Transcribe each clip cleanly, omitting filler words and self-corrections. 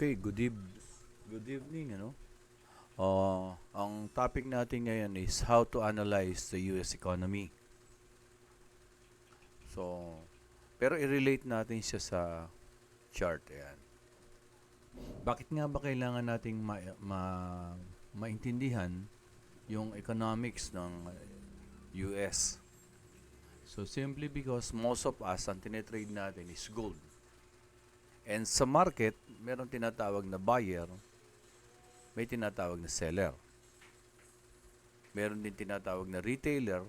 Okay, good evening, ano? Ang topic natin ngayon is how to analyze the US economy. So, pero i-relate natin siya sa chart, ayan. Bakit nga ba kailangan nating maintindihan yung economics ng US? So, simply because most of us, ang tinetrade natin is gold. And sa market, meron tinatawag na buyer, may tinatawag na seller. Meron din tinatawag na retailer,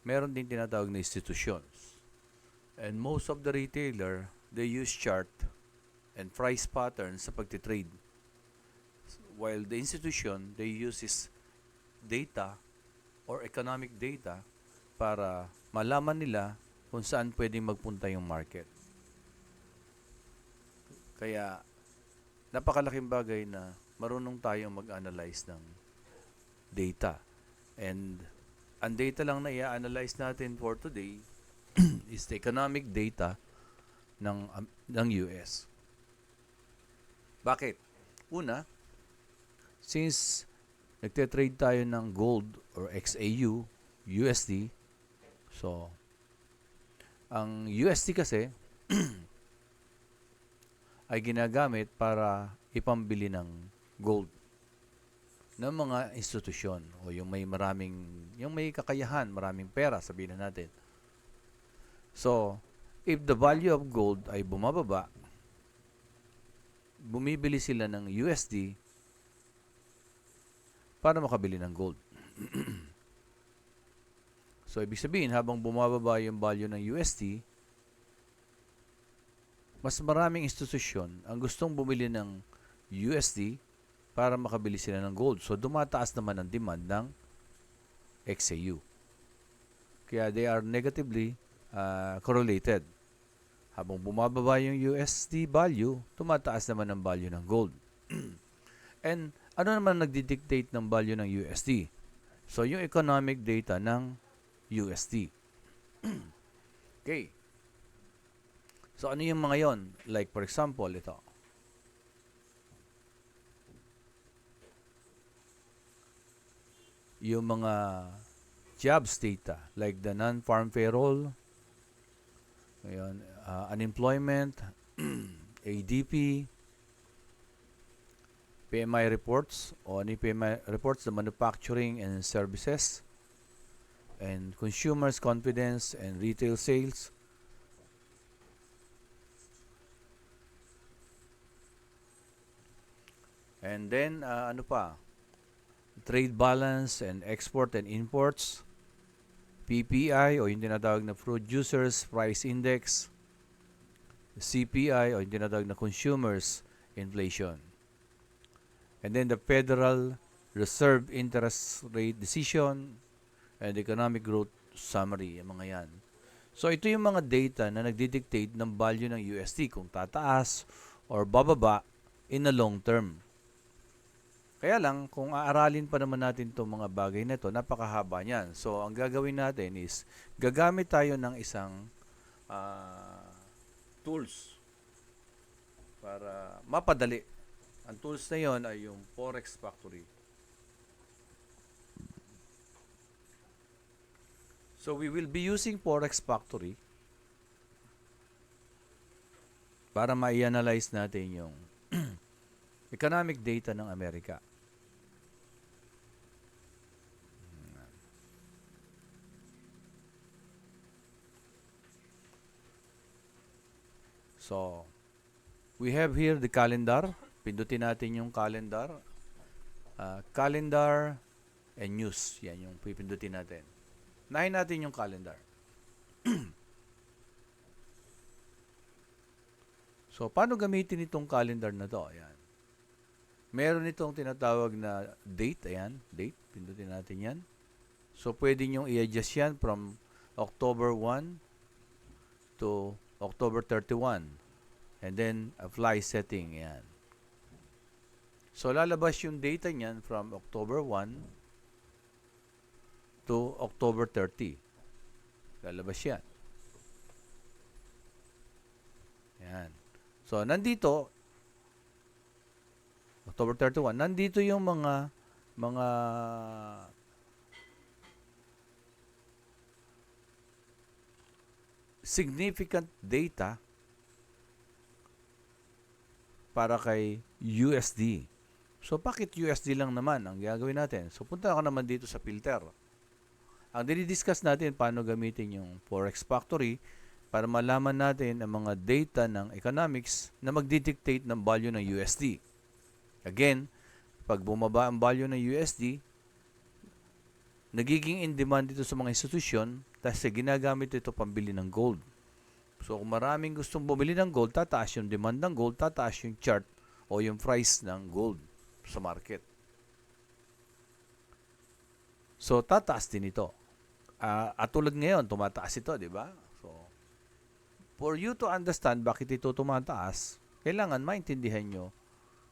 meron din tinatawag na institutions. And most of the retailer, they use chart and price patterns sa pagtitrade. While the institution, they use is data or economic data para malaman nila kung saan pwedeng magpunta yung market. Kaya, napakalaking bagay na marunong tayong mag-analyze ng data. And ang data lang na i-analyze natin for today is the economic data ng US. Bakit? Una, since nagte-trade tayo ng gold or XAU, USD, so ang USD kasi ay ginagamit para ipambili ng gold ng mga institusyon o yung may kakayahan, maraming pera, sabihin na natin. So, if the value of gold ay bumababa, bumibili sila ng USD para makabili ng gold. So, ibig sabihin, habang bumababa yung value ng USD, mas maraming institusyon ang gustong bumili ng USD para makabili sila ng gold. So, dumataas naman ang demand ng XAU. Kaya they are negatively correlated. Habang bumababa yung USD value, tumataas naman ang value ng gold. And ano naman nagdidictate ng value ng USD? So, yung economic data ng USD. Okay. So, ano yung mga yon? Like, for example, ito. Yung mga jobs data, like the non-farm payroll, ngayon, unemployment, ADP, PMI reports, o ano yung PMI reports, the manufacturing and services, and consumers' confidence and retail sales. And then, ano pa? Trade balance and export and imports. PPI o yung tinatawag na Producers Price Index. CPI o yung tinatawag na Consumers Inflation. And then the Federal Reserve Interest Rate Decision and Economic Growth Summary. Yung mga yan. So, ito yung mga data na nagdidictate ng value ng USD kung tataas or bababa in the long term. Kaya lang, kung aaralin pa naman natin itong mga bagay na ito, napakahaba niyan. So, ang gagawin natin is, gagamit tayo ng isang tools para mapadali. Ang tools na yon ay yung Forex Factory. So, we will be using Forex Factory para ma-analyze natin yung economic data ng Amerika. So, we have here the calendar. Pindutin natin yung calendar. Calendar and news. Yan yung pipindutin natin. Nahin natin yung calendar. So, paano gamitin itong calendar na to? Ayan. Meron itong tinatawag na date. Ayan, date. Pindutin natin yan. So, pwede nyo i-adjust yan from October 1 to October 31. And then, apply setting. Ayan. So, lalabas yung data niyan from October 1 to October 30. Lalabas yan. Ayan. So, nandito, October 31. Nandito yung mga significant data para kay USD. So, bakit USD lang naman ang gagawin natin? So, punta ako naman dito sa filter. Ang dinidiscuss natin paano gamitin yung Forex Factory para malaman natin ang mga data ng economics na magdidictate ng value ng USD. Again, pag bumaba ang value ng USD, nagiging in demand dito sa mga institusyon kasi ginagamit ito pambili ng gold. So, kung maraming gustong bumili ng gold, tataas yung demand ng gold, tataas yung chart o yung price ng gold sa market. So, tataas din ito. At tulad ngayon, tumataas ito, di ba? So, for you to understand bakit ito tumataas, kailangan maintindihan nyo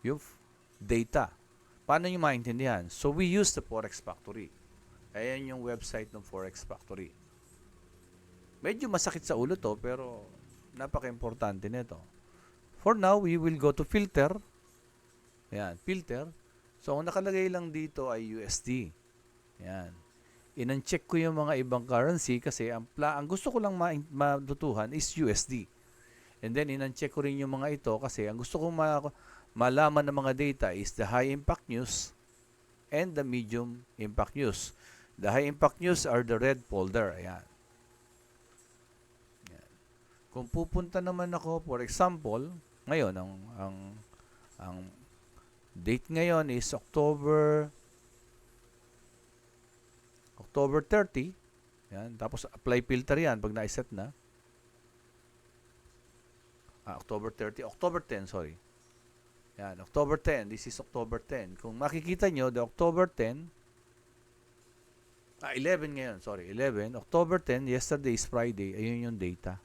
yung data. Paano nyo maintindihan? So, we use the Forex Factory. Ayan yung website ng Forex Factory. Medyo masakit sa ulo to, pero napaka-importante nito. For now, we will go to filter. Ayan, filter. So, ang nakalagay lang dito ay USD. Ayan. In-check ko yung mga ibang currency kasi ang gusto ko lang matutuhan is USD. And then, in-check ko rin yung mga ito kasi ang gusto kong malaman ng mga data is the high impact news and the medium impact news. The high impact news are the red folder. Ayan. Kung pupunta naman ako, for example, ngayon, ang date ngayon is October 30. Yan. Tapos, apply filter yan pag na-set na. October 30. October 10, sorry. Yan. October 10. This is October 10. Kung makikita nyo, the October 10, 11 ngayon, sorry. 11. October 10, yesterday is Friday. Ayun yung data.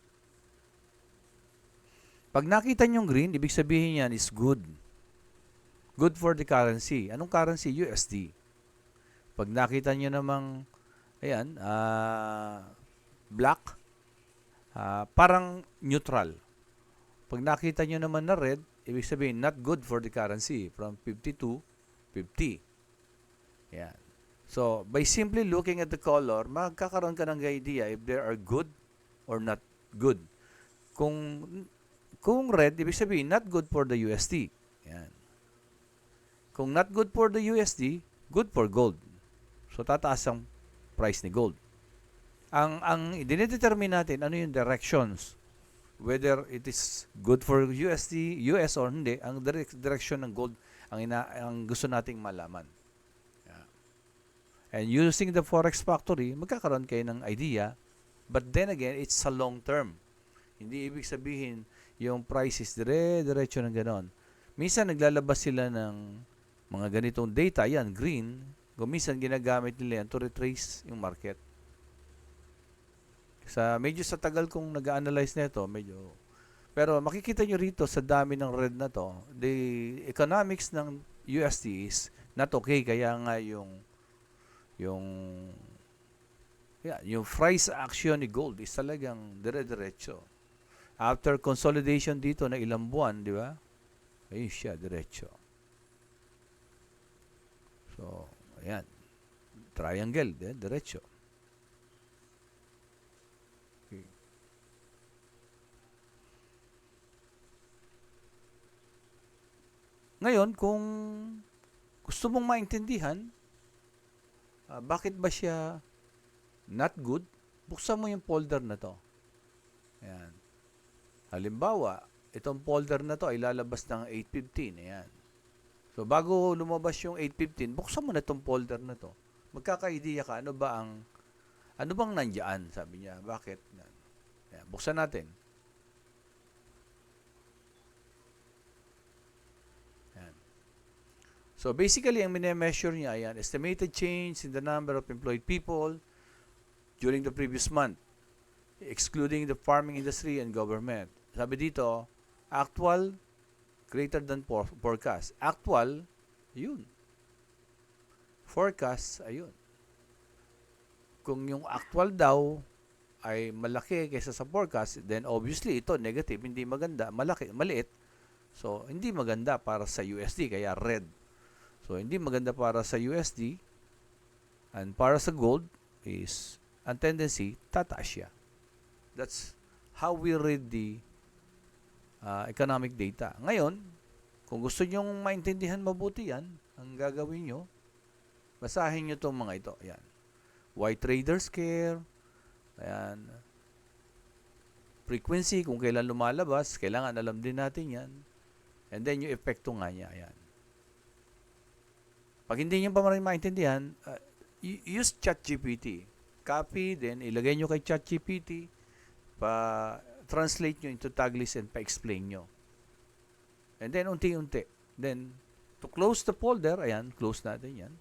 Pag nakita nyo green, ibig sabihin yan is good. Good for the currency. Anong currency? USD. Pag nakita nyo namang, ayan, black, parang neutral. Pag nakita nyo naman na red, ibig sabihin not good for the currency from 50 to 50. Ayan. So, by simply looking at the color, magkakaroon ka ng idea if they are good or not good. Kung red, ibig sabihin, not good for the USD. Yan. Kung not good for the USD, good for gold. So, tataas ang price ni gold. Ang dinedetermine natin, ano yung directions? Whether it is good for USD, US or hindi, ang direction ng gold ang gusto nating malaman. Yeah. And using the Forex Factory, magkakaroon kayo ng idea. But then again, it's a long term. Hindi ibig sabihin, yung price is diretso ng ganon. Minsan naglalabas sila ng mga ganitong data, yan, green. Minsan ginagamit nila yan to retrace yung market. Medyo sa tagal kong nag-analyze nito, pero makikita nyo rito sa dami ng red na to, the economics ng USD is not okay, kaya nga yung price action ni gold is talagang dire-diretso. After consolidation dito na ilang buwan, di ba? Ayun siya, diretso. So, ayan. Triangle, diretso. Okay. Ngayon, kung gusto mong maintindihan, bakit ba siya not good, buksan mo yung folder na to. Ayan. Halimbawa, itong folder na to ay lalabas ng 8:15. Ayan. So, bago lumabas yung 8:15, buksan mo na itong folder na to. Magkaka-idea ka, ano bang nandiyan? Sabi niya, bakit? Ayan, buksan natin. Ayan. So, basically, ang mini-measure niya, ayan, estimated change in the number of employed people during the previous month, excluding the farming industry and government. Sabi dito, actual greater than forecast. Actual, yun. Forecast, ayun. Kung yung actual daw ay malaki kaysa sa forecast, then obviously ito negative, hindi maganda, maliit. So, hindi maganda para sa USD, kaya red. So, hindi maganda para sa USD, and para sa gold is, ang tendency, tataas siya. That's how we read the economic data. Ngayon, kung gusto nyong maintindihan mabuti yan, ang gagawin nyo, basahin nyo itong mga ito. Ayan. Why traders care. Ayan. Frequency, kung kailan lumalabas, kailangan alam din natin yan. And then yung epekto nga niya. Ayan. Pag hindi nyo pa maraming maintindihan, use ChatGPT. Copy, then ilagay nyo kay ChatGPT, translate nyo into Taglish and pa-explain nyo. And then, unti-unti. Then, to close the folder, ayan, close natin yan.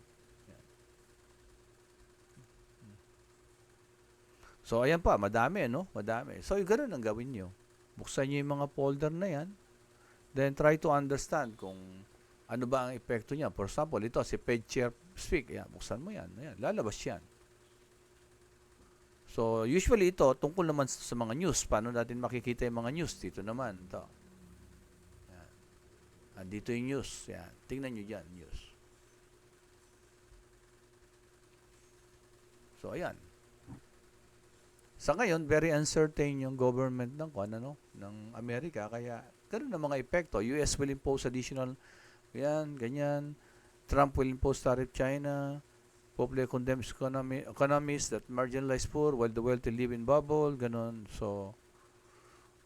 So, ayan pa, madami, no? Madami. So, ganun ang gawin nyo. Buksan nyo yung mga folder na yan. Then, try to understand kung ano ba ang epekto niya. For example, ito, si PedChef Speak. Ayan, buksan mo yan. Ayan, lalabas yan. So, usually ito, tungkol naman sa mga news. Paano natin makikita yung mga news? Dito naman, ito. Ayan. Dito yung news. Ayan. Tingnan nyo dyan, news. So, ayan. Sa ngayon, very uncertain yung government ng ng Amerika, kaya ganun ang mga epekto. US will impose additional, yan, ganyan. Trump will impose tariff China. Popular condemns economies that marginalize poor while the wealthy live in bubble, ganun. So,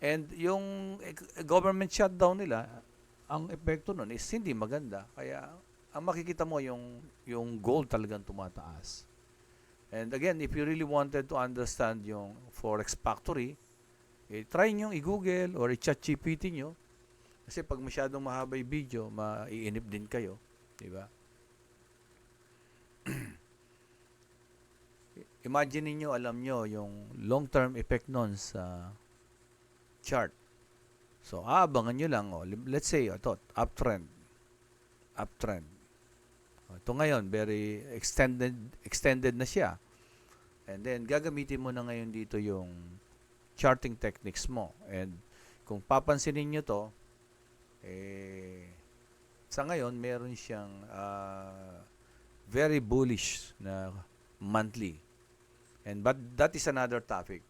and yung government shutdown nila, ang epekto nun is hindi maganda. Kaya, ang makikita mo yung gold talagang tumataas. And again, if you really wanted to understand yung Forex Factory, try nyo i-Google or i-ChatGPT nyo. Kasi pag masyadong mahaba yung video, maiinip din kayo. Diba? Imagine niyo, alam nyo, yung long-term effect nun sa chart. So, abangan nyo lang. Let's say, ito, uptrend. Uptrend. Ito ngayon, very extended na siya. And then, gagamitin mo na ngayon dito yung charting techniques mo. And kung papansinin nyo to, sa ngayon, meron siyang very bullish na monthly. But that is another topic.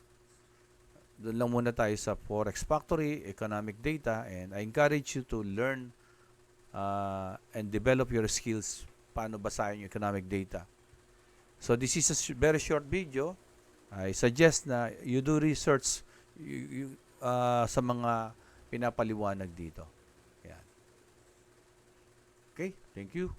Doon lang muna tayo sa Forex Factory, economic data, and I encourage you to learn and develop your skills paano basahin yung economic data. So this is a very short video. I suggest na you do research sa mga pinapaliwanag dito. Ayan. Okay, thank you.